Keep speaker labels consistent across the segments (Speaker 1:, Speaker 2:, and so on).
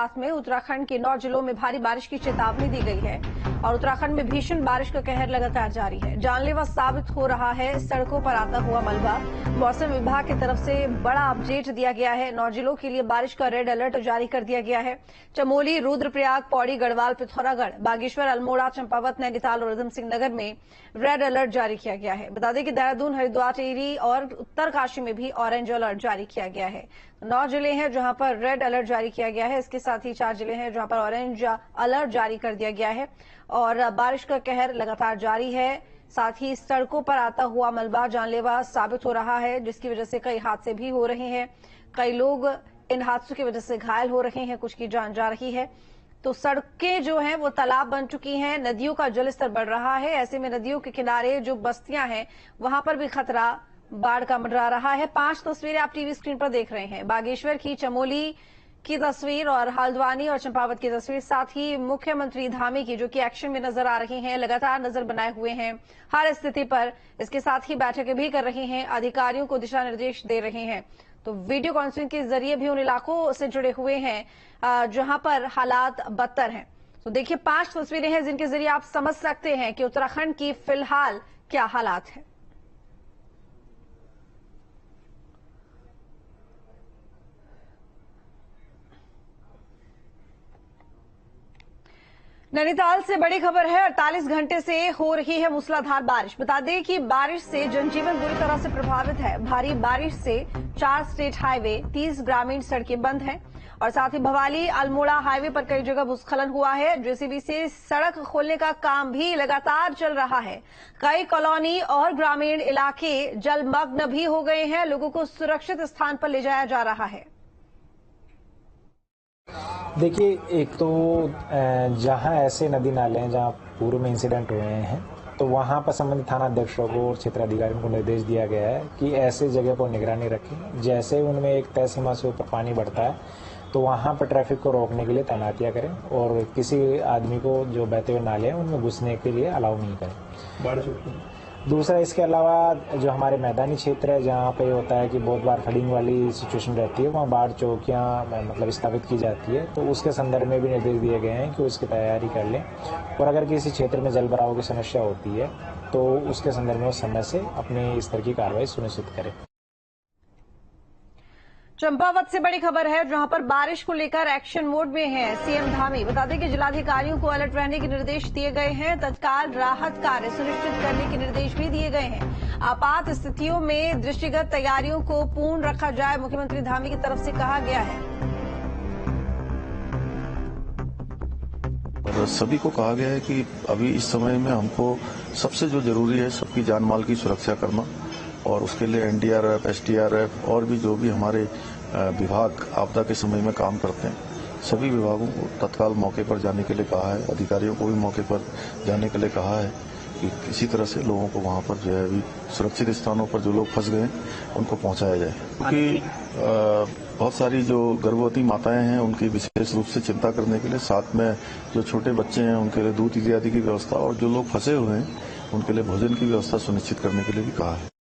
Speaker 1: साथ में उत्तराखंड के 9 जिलों में भारी बारिश की चेतावनी दी गई है और उत्तराखंड में भीषण बारिश का कहर लगातार जारी है। जानलेवा साबित हो रहा है सड़कों पर आता हुआ मलबा। मौसम विभाग की तरफ से बड़ा अपडेट दिया गया है। 9 जिलों के लिए बारिश का रेड अलर्ट जारी कर दिया गया है। चमोली, रुद्रप्रयाग, पौड़ी, गढ़वाल, पिथौरागढ़, बागेश्वर, अल्मोड़ा, चंपावत, नैनीताल और उधम सिंह नगर में रेड अलर्ट जारी किया गया है। बता दें कि देहरादून, हरिद्वार, टिहरी और उत्तरकाशी में भी ऑरेंज अलर्ट जारी किया गया है। 9 जिले हैं जहां पर रेड अलर्ट जारी किया गया है। इसके साथ ही 4 जिले हैं जहां पर ऑरेंज अलर्ट जारी कर दिया गया है और बारिश का कहर लगातार जारी है। साथ ही सड़कों पर आता हुआ मलबा जानलेवा साबित हो रहा है, जिसकी वजह से कई हादसे भी हो रहे हैं। कई लोग इन हादसों की वजह से घायल हो रहे हैं, कुछ की जान जा रही है। तो सड़कें जो हैं वो तालाब बन चुकी हैं, नदियों का जलस्तर बढ़ रहा है। ऐसे में नदियों के किनारे जो बस्तियां हैं वहां पर भी खतरा बाढ़ का मंडरा रहा है। 5 तस्वीरें आप टीवी स्क्रीन पर देख रहे हैं। बागेश्वर की, चमोली की तस्वीर और हल्द्वानी और चंपावत की तस्वीर, साथ ही मुख्यमंत्री धामी की जो कि एक्शन में नजर आ रही हैं, लगातार नजर बनाए हुए हैं हर स्थिति पर। इसके साथ ही बैठकें भी कर रही हैं, अधिकारियों को दिशा निर्देश दे रहे हैं। तो वीडियो कॉन्फ्रेंसिंग के जरिए भी उन इलाकों से जुड़े हुए हैं जहां पर हालात बदतर हैं। तो देखिए 5 तस्वीरें हैं जिनके जरिए आप समझ सकते हैं कि उत्तराखंड की फिलहाल क्या हालात है। नैनीताल से बड़ी खबर है। 48 घंटे से हो रही है मूसलाधार बारिश। बता दें कि बारिश से जनजीवन बुरी तरह से प्रभावित है। भारी बारिश से 4 स्टेट हाईवे, 30 ग्रामीण सड़कें बंद हैं और साथ ही भवाली अल्मोड़ा हाईवे पर कई जगह भूस्खलन हुआ है। जेसीबी से सड़क खोलने का काम भी लगातार चल रहा है। कई कॉलोनी और ग्रामीण इलाके जलमग्न भी हो गए हैं। लोगों को सुरक्षित स्थान पर ले जाया जा रहा है।
Speaker 2: देखिए, एक तो जहां ऐसे नदी नाले हैं जहां पूर्व में इंसिडेंट हुए हैं, तो वहां पर संबंधित थाना अध्यक्षों को और क्षेत्र अधिकारियों को निर्देश दिया गया है कि ऐसे जगह पर निगरानी रखें। जैसे उनमें एक तय सीमा से ऊपर पानी बढ़ता है तो वहां पर ट्रैफिक को रोकने के लिए तैनातियां करें और किसी आदमी को जो बहते हुए नाले हैं उनमें घुसने के लिए अलाउ नहीं करें। दूसरा, इसके अलावा जो हमारे मैदानी क्षेत्र है जहाँ पे होता है कि बहुत बार फ्लडिंग वाली सिचुएशन रहती है, वहाँ बाढ़ चौकियाँ मतलब स्थापित की जाती है, तो उसके संदर्भ में भी निर्देश दिए गए हैं कि उसकी तैयारी कर लें और अगर किसी क्षेत्र में जल भराव की समस्या होती है तो उसके संदर्भ में उस समय से अपने स्तर की कार्रवाई सुनिश्चित करें।
Speaker 1: चंपावत से बड़ी खबर है जहां पर बारिश को लेकर एक्शन मोड में है सीएम धामी। बता दें कि जिलाधिकारियों को अलर्ट रहने के निर्देश दिए गए हैं। तत्काल राहत कार्य सुनिश्चित करने के निर्देश भी दिए गए हैं। आपात स्थितियों में दृष्टिगत तैयारियों को पूर्ण रखा जाए, मुख्यमंत्री धामी की तरफ से कहा गया है।
Speaker 3: और सभी को कहा गया है कि अभी इस समय में हमको सबसे जो जरूरी है सबकी जान माल की सुरक्षा करना और उसके लिए एनडीआरएफ, एसडीआरएफ और भी जो भी हमारे विभाग आपदा के समय में काम करते हैं, सभी विभागों को तत्काल मौके पर जाने के लिए कहा है। अधिकारियों को भी मौके पर जाने के लिए कहा है कि किसी तरह से लोगों को वहां पर जो है अभी सुरक्षित स्थानों पर जो लोग फंस गए उनको पहुंचाया जाए, क्योंकि बहुत सारी जो गर्भवती माताएं हैं उनकी विशेष रूप से चिंता करने के लिए, साथ में जो छोटे बच्चे हैं उनके लिए दूध इत्यादि की व्यवस्था और जो लोग फंसे हुए हैं उनके लिए भोजन की व्यवस्था सुनिश्चित करने के लिए भी कहा है।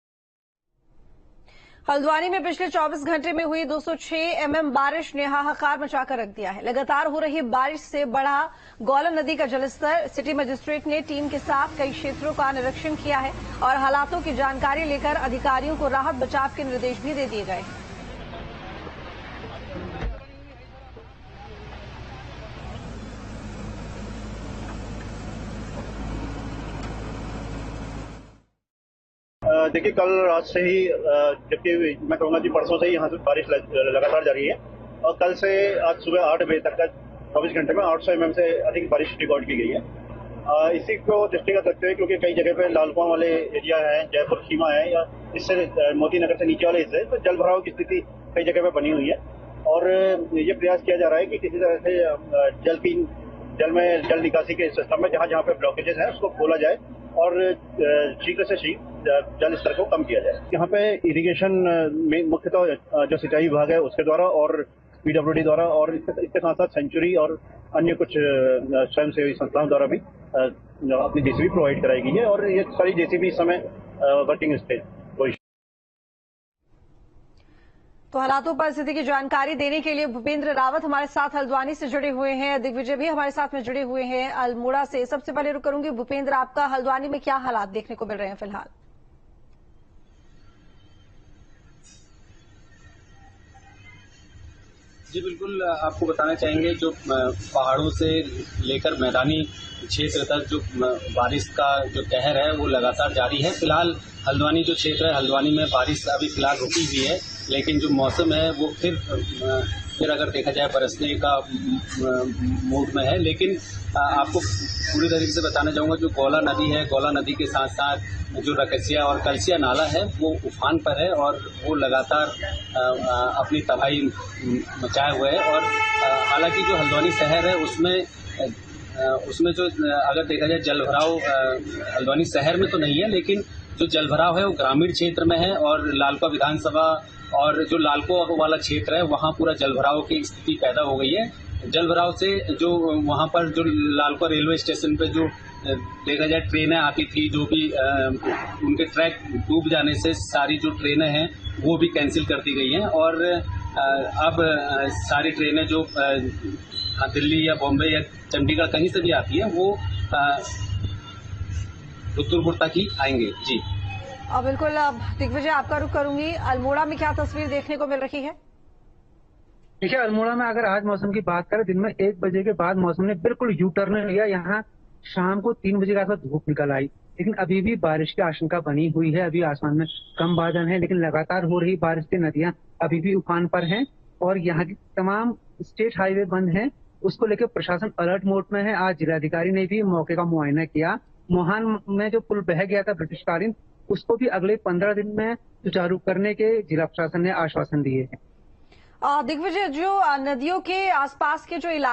Speaker 1: हल्द्वानी में पिछले 24 घंटे में हुई 206 mm बारिश ने हाहाकार मचाकर रख दिया है। लगातार हो रही बारिश से बढ़ा गौलन नदी का जलस्तर। सिटी मजिस्ट्रेट ने टीम के साथ कई क्षेत्रों का निरीक्षण किया है और हालातों की जानकारी लेकर अधिकारियों को राहत बचाव के निर्देश भी दे दिए गए हैं।
Speaker 4: देखिए, कल रात से ही, जबकि मैं कहूँगा कि परसों से ही यहाँ से बारिश लगातार जारी है और कल से आज सुबह 8 बजे तक का 24 घंटे में 800 mm से अधिक बारिश रिकॉर्ड की गई है। इसी को दृष्टिगत रखते हुए, क्योंकि कई जगह पे लालकुआं वाले एरिया है, जयपुर सीमा है या इससे मोती नगर से नीचे वाले हिस्से, तो जल भराव की स्थिति कई जगह पे बनी हुई है और ये प्रयास किया जा रहा है कि किसी तरह से जल निकासी के सिस्टम में जहाँ पे ब्लॉकेजेस हैं उसको खोला जाए और शीघ्र से शीघ्र जल स्तर को कम किया जाए। यहाँ पे इरिगेशन में मुख्यतः जो सिंचाई विभाग है उसके द्वारा और पीडब्ल्यूडी द्वारा और इसके साथ साथ सेंचुरी और अन्य कुछ स्वयंसेवी संस्थाओं द्वारा भी अपनी जेसीबी प्रोवाइड कराई गई है और ये सारी जेसीबी इस समय वर्किंग स्टेज।
Speaker 1: तो हालातों पर स्थिति की जानकारी देने के लिए भूपेंद्र रावत हमारे साथ हल्द्वानी से जुड़े हुए हैं, दिग्विजय भी हमारे साथ में जुड़े हुए हैं अल्मोड़ा से। सबसे पहले रुक करूंगी भूपेंद्र, आपका हल्द्वानी में क्या हालात देखने को मिल रहे हैं फिलहाल?
Speaker 5: जी बिल्कुल, आपको बताना चाहेंगे जो पहाड़ों से लेकर मैदानी क्षेत्र तक जो बारिश का जो कहर है वो लगातार जारी है। फिलहाल हल्द्वानी जो क्षेत्र है, हल्द्वानी में बारिश अभी फिलहाल रुकी हुई है, लेकिन जो मौसम है वो फिर अगर देखा जाए बरसने का मूड में है। लेकिन आपको पूरी तरीके से बताना चाहूँगा, जो गौला नदी है, गौला नदी के साथ साथ जो रकसिया और कलसिया नाला है वो उफान पर है और वो लगातार अपनी तबाही मचाए हुए है। और हालांकि जो हल्द्वानी शहर है उसमें जो अगर देखा जाए जलभराव हल्द्वानी शहर में तो नहीं है, लेकिन जो जलभराव है वो ग्रामीण क्षेत्र में है और लालका विधानसभा और जो लालको वाला क्षेत्र है वहाँ पूरा जलभराव की स्थिति पैदा हो गई है। जलभराव से जो वहाँ पर जो लालका रेलवे स्टेशन पे जो देखा जाए ट्रेनें आती थी, जो भी उनके ट्रैक डूब जाने से सारी जो ट्रेनें हैं वो भी कैंसिल कर दी गई हैं और अब सारी ट्रेनें जो दिल्ली या बॉम्बे या चंडीगढ़ कहीं से भी आती है वो रुद्रपुर तक ही आएंगे। जी
Speaker 1: बिल्कुल, अब दिग्विजय आपका रुख करूंगी, अल्मोड़ा में क्या तस्वीर देखने को मिल रही है?
Speaker 6: देखिए, अल्मोड़ा में अगर आज मौसम की बात करें, दिन में 1 बजे के बाद मौसम ने बिल्कुल यू टर्न लिया। यहाँ शाम को 3 बजे के आसपास धूप निकल आई, लेकिन अभी भी बारिश की आशंका बनी हुई है। अभी आसमान में कम बादल हैं, लेकिन लगातार हो रही बारिश से नदियां अभी भी उफान पर हैं और यहाँ की तमाम स्टेट हाईवे बंद हैं। उसको लेकर प्रशासन अलर्ट मोड में है। आज जिलाधिकारी ने भी मौके का मुआयना किया। मोहान में जो पुल बह गया था ब्रिटिशकालीन, उसको भी अगले 15 दिन में सुचारू करने के जिला प्रशासन ने आश्वासन दिए हैं।
Speaker 1: दिग्विजय, जो नदियों के आसपास के जो इलाके